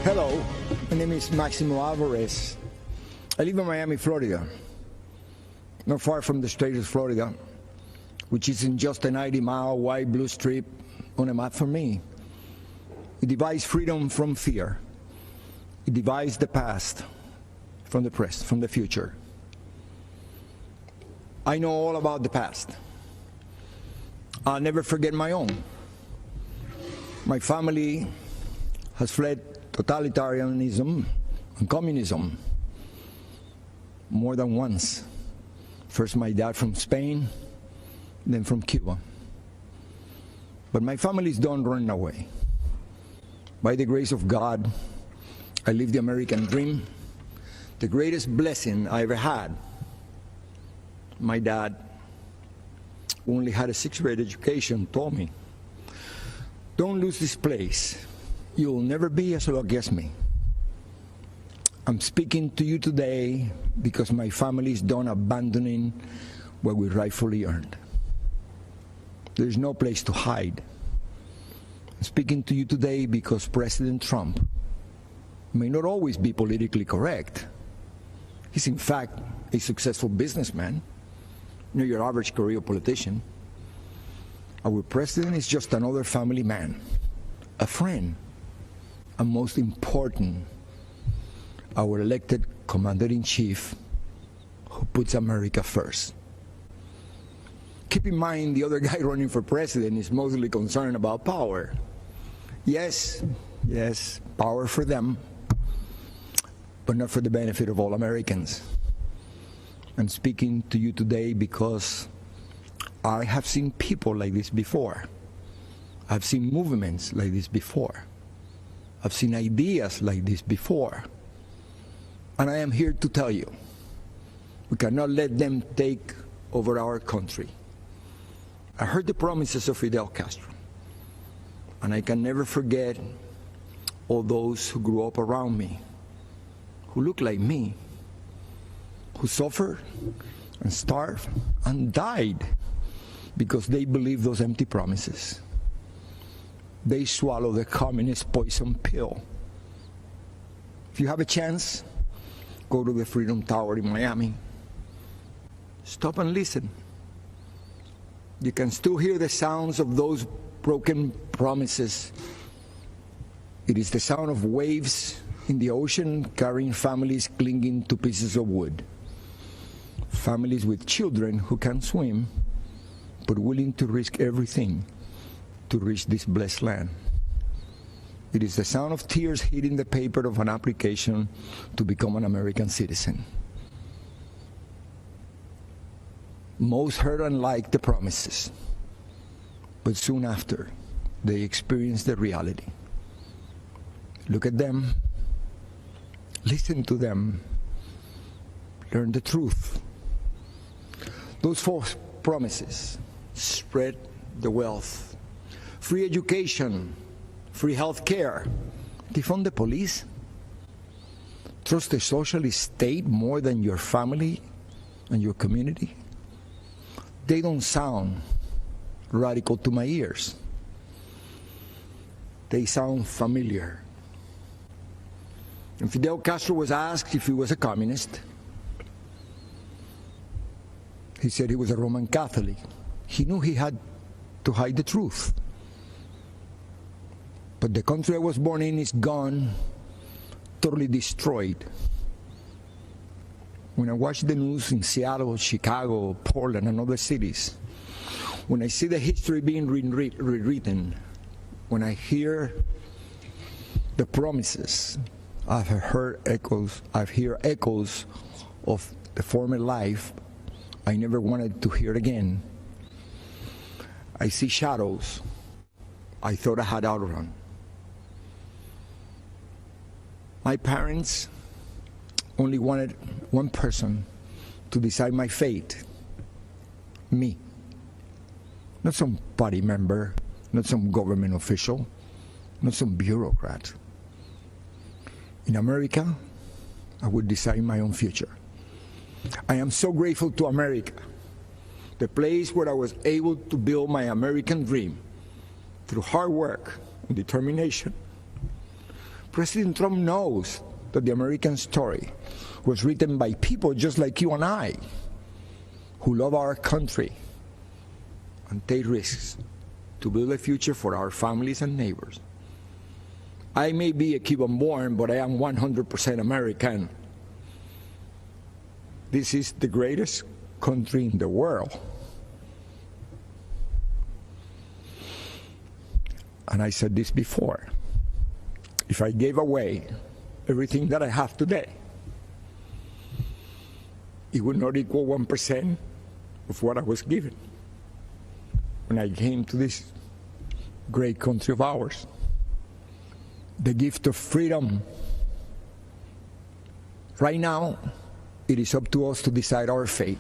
Hello, my name is Maximo Alvarez. I live in Miami, Florida, not far from the state of Florida, which is in just a 90-mile wide blue strip on a map for me. It divides freedom from fear. It divides the past from the present, from the future. I know all about the past. I'll never forget my own. My family has fled totalitarianism and communism more than once. First my dad from Spain, then from Cuba. But my families don't run away. By the grace of God, I live the American dream, the greatest blessing I ever had. My dad, who only had a sixth-grade education, told me, "Don't lose this place. You'll never be as lucky as me." I'm speaking to you today because my family is done abandoning what we rightfully earned. There's no place to hide. I'm speaking to you today because President Trump may not always be politically correct. He's in fact a successful businessman, not your average career politician. Our president is just another family man, a friend, and most important, our elected commander-in-chief who puts America first. Keep in mind, the other guy running for president is mostly concerned about power. Yes, power for them, but not for the benefit of all Americans. I'm speaking to you today because I have seen people like this before. I've seen movements like this before. I've seen ideas like this before. And I am here to tell you, we cannot let them take over our country. I heard the promises of Fidel Castro, and I can never forget all those who grew up around me, who looked like me, who suffered and starved and died because they believed those empty promises. They swallowed the communist poison pill. If you have a chance, go to the Freedom Tower in Miami. Stop and listen. You can still hear the sounds of those broken promises. It is the sound of waves in the ocean carrying families clinging to pieces of wood. Families with children who can't swim, but willing to risk everything to reach this blessed land. It is the sound of tears hitting the paper of an application to become an American citizen. Most heard and liked the promises, but soon after, they experienced the reality. Look at them, listen to them, learn the truth. Those false promises: spread the wealth, free education, free health care, defund the police, trust the socialist state more than your family and your community. They don't sound radical to my ears. They sound familiar. And Fidel Castro was asked if he was a communist. He said he was a Roman Catholic. He knew he had to hide the truth. But the country I was born in is gone, totally destroyed. When I watch the news in Seattle, Chicago, Portland, and other cities, when I see the history being rewritten, when I hear the promises, I've heard echoes of the former life I never wanted to hear again. I see shadows I thought I had outrun. My parents only wanted one person to decide my fate: me. Not some party member, not some government official, not some bureaucrat. In America, I would decide my own future. I am so grateful to America, the place where I was able to build my American dream through hard work and determination. President Trump knows that the American story was written by people just like you and I, who love our country and take risks to build a future for our families and neighbors. I may be a Cuban-born, but I am 100% American. This is the greatest country in the world. And I said this before. If I gave away everything that I have today, it would not equal 1% of what I was given when I came to this great country of ours. The gift of freedom. Right now, it is up to us to decide our fate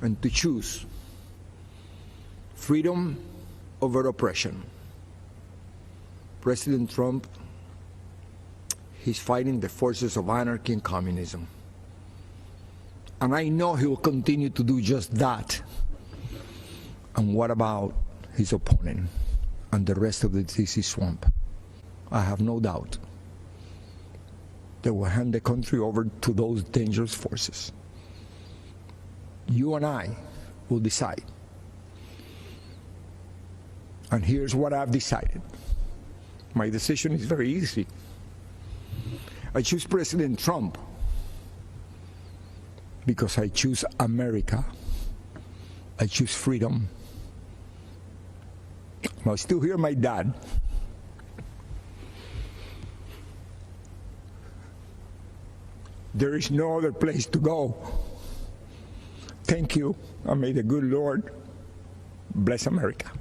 and to choose freedom over oppression. President Trump, he's fighting the forces of anarchy and communism. And I know he will continue to do just that. And what about his opponent and the rest of the DC swamp? I have no doubt they will hand the country over to those dangerous forces. You and I will decide. And here's what I've decided. My decision is very easy. I choose President Trump because I choose America. I choose freedom. I still hear my dad. There is no other place to go. Thank you, and may the good Lord bless America.